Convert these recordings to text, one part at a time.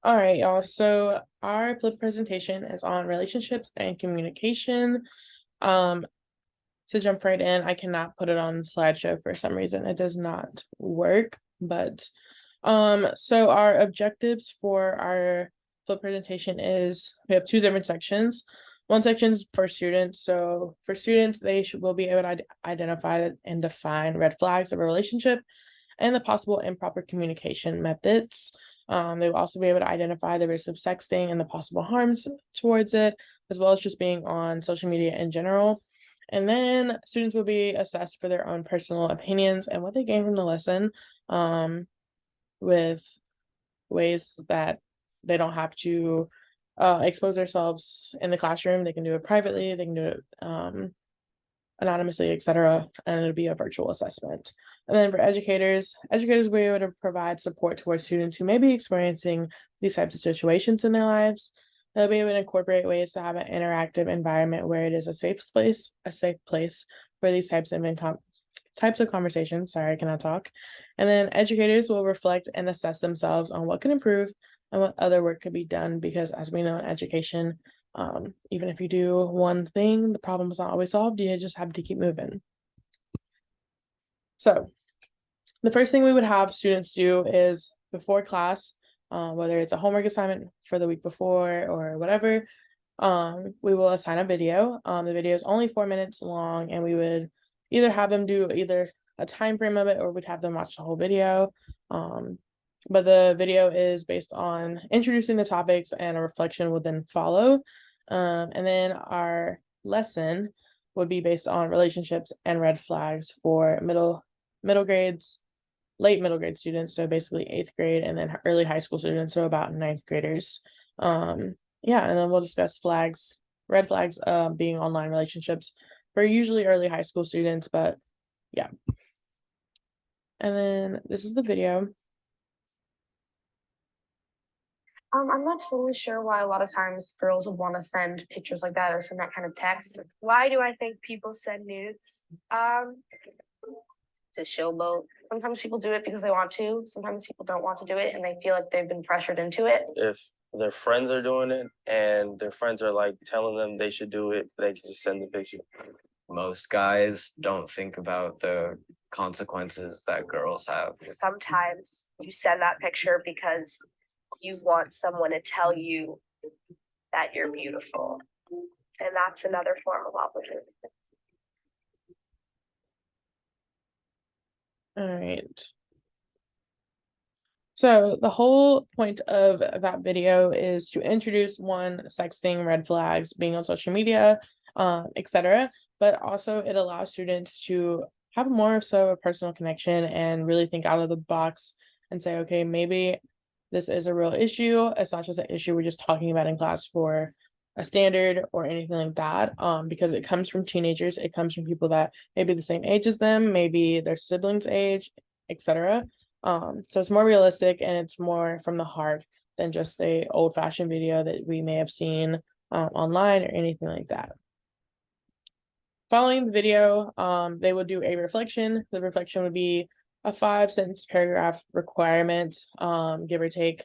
All right, y'all. So our flip presentation is on relationships and communication. Um, to jump right in, I cannot put it on slideshow for some reason. It does not work, but so our objectives for our flip presentation is we have two different sections. One section is for students. So for students, will be able to identify and define red flags of a relationship and the possible improper communication methods. They will also be able to identify the risk of sexting and the possible harms towards it, as well as just being on social media in general. And then students will be assessed for their own personal opinions and what they gain from the lesson, with ways that they don't have to expose themselves in the classroom. They can do it privately, they can do it anonymously, etc. And it'll be a virtual assessment. And then for educators will be able to provide support towards students who may be experiencing these types of situations in their lives. They'll be able to incorporate ways to have an interactive environment where it is a safe place for these types of conversations. Sorry, I cannot talk. And then educators will reflect and assess themselves on what can improve and what other work could be done, because as we know in education, even if you do one thing, the problem is not always solved. You just have to keep moving. So the first thing we would have students do is before class, whether it's a homework assignment for the week before or whatever, we will assign a video. The video is only 4 minutes long, and we would either have them do either a time frame of it, or we'd have them watch the whole video. But the video is based on introducing the topics, and a reflection will then follow. And then our lesson would be based on relationships and red flags for middle grades, late middle grade students, so basically 8th grade, and then early high school students, so about 9th graders. Yeah, and then we'll discuss red flags, being online relationships for usually early high school students, but yeah. And then this is the video. I'm not totally sure why a lot of times girls would want to send pictures like that or send that kind of text. Why do I think people send nudes? To showboat. Sometimes people do it because they want to. Sometimes people don't want to do it and they feel like they've been pressured into it. If their friends are doing it and their friends are like telling them they should do it, they can just send the picture. Most guys don't think about the consequences that girls have. Sometimes you send that picture because you want someone to tell you that you're beautiful. And that's another form of obligation. All right. So the whole point of that video is to introduce sexting, red flags, being on social media, etc. But also it allows students to have more so a personal connection and really think out of the box and say, okay, maybe this is a real issue. It's not just an issue we're just talking about in class for a standard or anything like that, because it comes from teenagers. It comes from people that may be the same age as them, maybe their siblings' age, etc. So it's more realistic and it's more from the heart than just a old-fashioned video that we may have seen online or anything like that. Following the video, they will do a reflection. The reflection would be a 5-sentence paragraph requirement, give or take.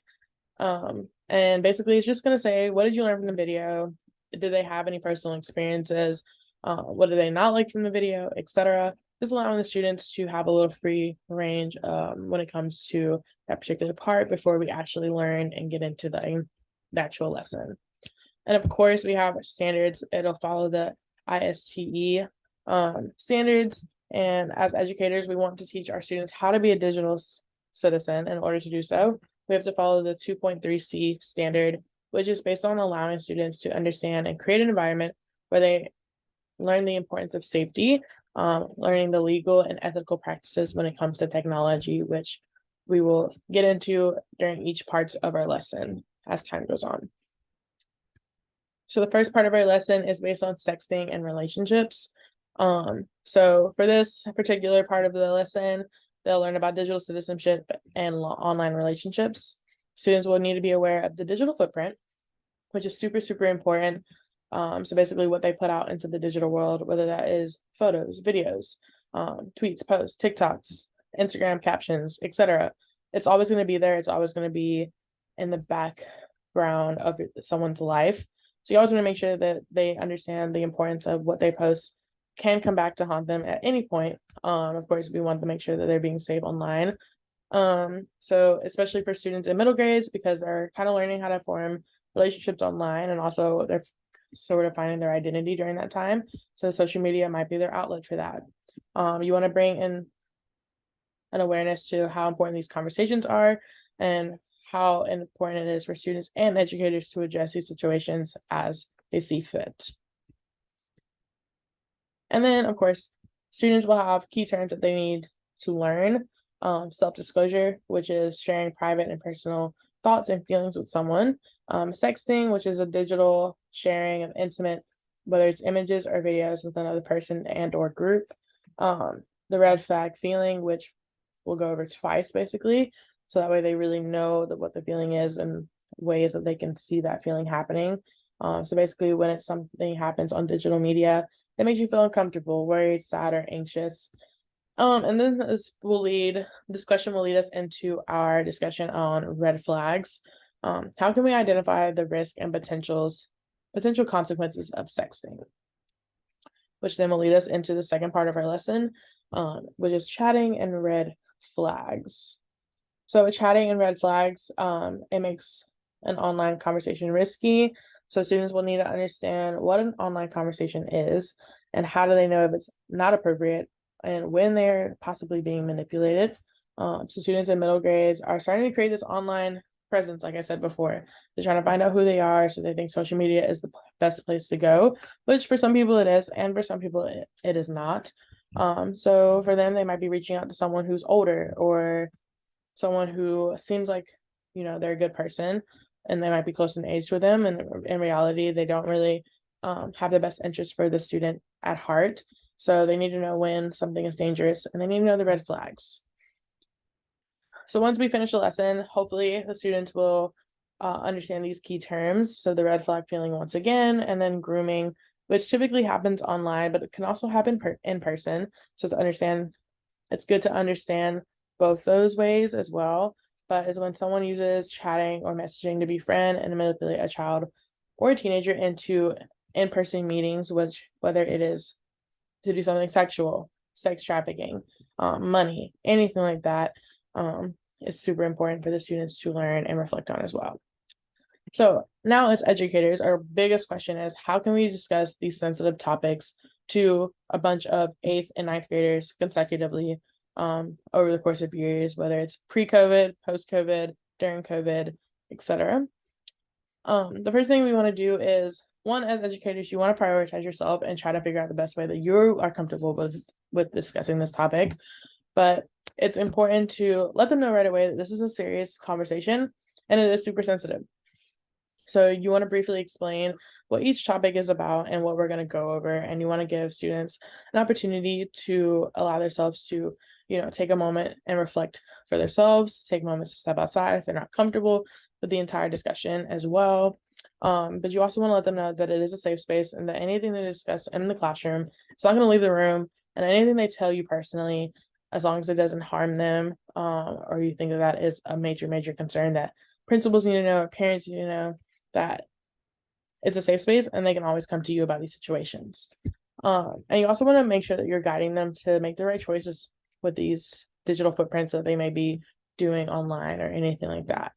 And basically it's just going to say, what did you learn from the video? Did they have any personal experiences? What did they not like from the video, etc. Just allowing the students to have a little free range when it comes to that particular part before we actually learn and get into the actual lesson. And of course, we have standards. It'll follow the ISTE standards. And as educators, we want to teach our students how to be a digital citizen. In order to do so, we have to follow the 2.3C standard, which is based on allowing students to understand and create an environment where they learn the importance of safety, learning the legal and ethical practices when it comes to technology, which we will get into during each parts of our lesson as time goes on. So the first part of our lesson is based on sexting and relationships. So for this particular part of the lesson, they'll learn about digital citizenship and online relationships. Students will need to be aware of the digital footprint, which is super, super important. So basically what they put out into the digital world, whether that is photos, videos, tweets, posts, TikToks, Instagram captions, etc. It's always going to be there. It's always going to be in the background of someone's life. So you always want to make sure that they understand the importance of what they post can come back to haunt them at any point. Of course, we want to make sure that they're being safe online. So especially for students in middle grades, because they're kind of learning how to form relationships online, and also they're sort of finding their identity during that time. So social media might be their outlet for that. You want to bring in an awareness to how important these conversations are and how important it is for students and educators to address these situations as they see fit. And then, of course, students will have key terms that they need to learn. Self-disclosure, which is sharing private and personal thoughts and feelings with someone. Sexting, which is a digital sharing of intimate, whether it's images or videos with another person and or group. The red flag feeling, which we'll go over twice basically, so that way they really know that what the feeling is and ways that they can see that feeling happening. So basically when it's something happens on digital media that makes you feel uncomfortable, worried, sad, or anxious. And then this question will lead us into our discussion on red flags. How can we identify the risk and potential consequences of sexting? Which then will lead us into the second part of our lesson, which is chatting and red flags. So with chatting and red flags, it makes an online conversation risky. So students will need to understand what an online conversation is and how do they know if it's not appropriate and when they're possibly being manipulated. So students in middle grades are starting to create this online presence, like I said before. They're trying to find out who they are, so they think social media is the best place to go, which for some people it is, and for some people it is not. So for them, they might be reaching out to someone who's older or someone who seems like, they're a good person, and they might be close in age with them, and in reality they don't really have the best interest for the student at heart. So they need to know when something is dangerous, and they need to know the red flags. So once we finish the lesson, hopefully the students will understand these key terms. So the red flag feeling once again, and then grooming, which typically happens online, but it can also happen in person. So it's good to understand both those ways as well. But is when someone uses chatting or messaging to befriend and manipulate a child or a teenager into in-person meetings, whether it is to do something sexual, sex trafficking, money, anything like that, is super important for the students to learn and reflect on as well. So now as educators, our biggest question is how can we discuss these sensitive topics to a bunch of 8th and 9th graders consecutively over the course of years, whether it's pre-COVID, post-COVID, during COVID, etc. The first thing we want to do is, one, as educators, you want to prioritize yourself and try to figure out the best way that you are comfortable with discussing this topic. But it's important to let them know right away that this is a serious conversation and it is super sensitive. So you want to briefly explain what each topic is about and what we're going to go over, and you want to give students an opportunity to allow themselves to take a moment and reflect for themselves, take moments to step outside if they're not comfortable with the entire discussion as well. But you also want to let them know that it is a safe space and that anything they discuss in the classroom, it's not going to leave the room, and anything they tell you personally, as long as it doesn't harm them, or you think that is a major concern, that principals need to know, or parents need to know that it's a safe space and they can always come to you about these situations. And you also want to make sure that you're guiding them to make the right choices with these digital footprints that they may be doing online or anything like that.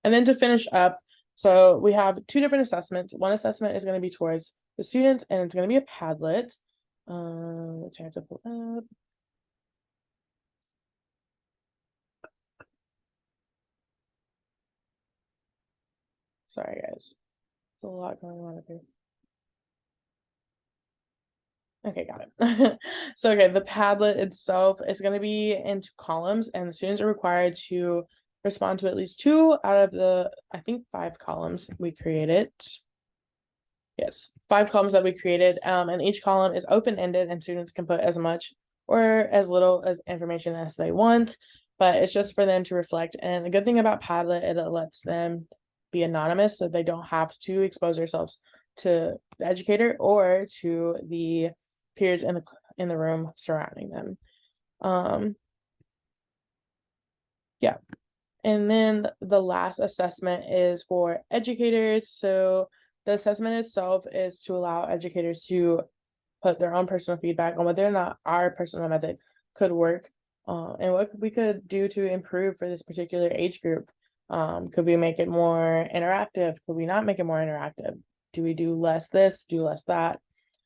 And then to finish up, so we have 2 different assessments. One assessment is going to be towards the students, and it's going to be a Padlet. Which I have to pull up. Sorry, guys. There's a lot going on up here. Okay, got it. So, okay, the Padlet itself is going to be in 2 columns, and the students are required to respond to at least 2 out of the, I think, 5 columns we created. Yes, 5 columns that we created, and each column is open-ended, and students can put as much or as little as information as they want, but it's just for them to reflect. And the good thing about Padlet is it lets them be anonymous, so they don't have to expose themselves to the educator or to the peers in the room surrounding them. Yeah. And then the last assessment is for educators. So the assessment itself is to allow educators to put their own personal feedback on whether or not our personal method could work, and what we could do to improve for this particular age group. Could we make it more interactive? Could we not make it more interactive? Do we do less this, do less that?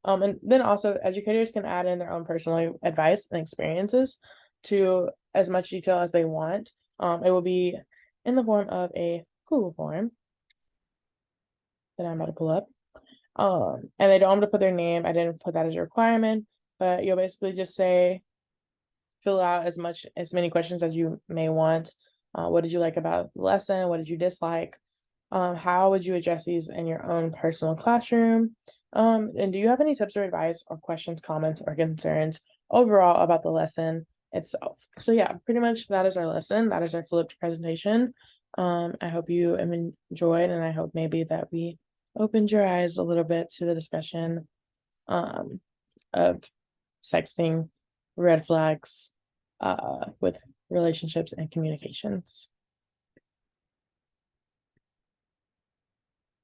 And then also educators can add in their own personal advice and experiences to as much detail as they want. It will be in the form of a Google form that I'm about to pull up. And they don't have to put their name. I didn't put that as a requirement, but you'll basically just say, fill out as many questions as you may want. What did you like about the lesson? What did you dislike? How would you address these in your own personal classroom? And do you have any tips or advice or questions, comments, or concerns overall about the lesson itself? So yeah, pretty much that is our lesson. That is our flipped presentation. I hope you have enjoyed, and I hope maybe that we opened your eyes a little bit to the discussion of sexting, red flags, with relationships and communications.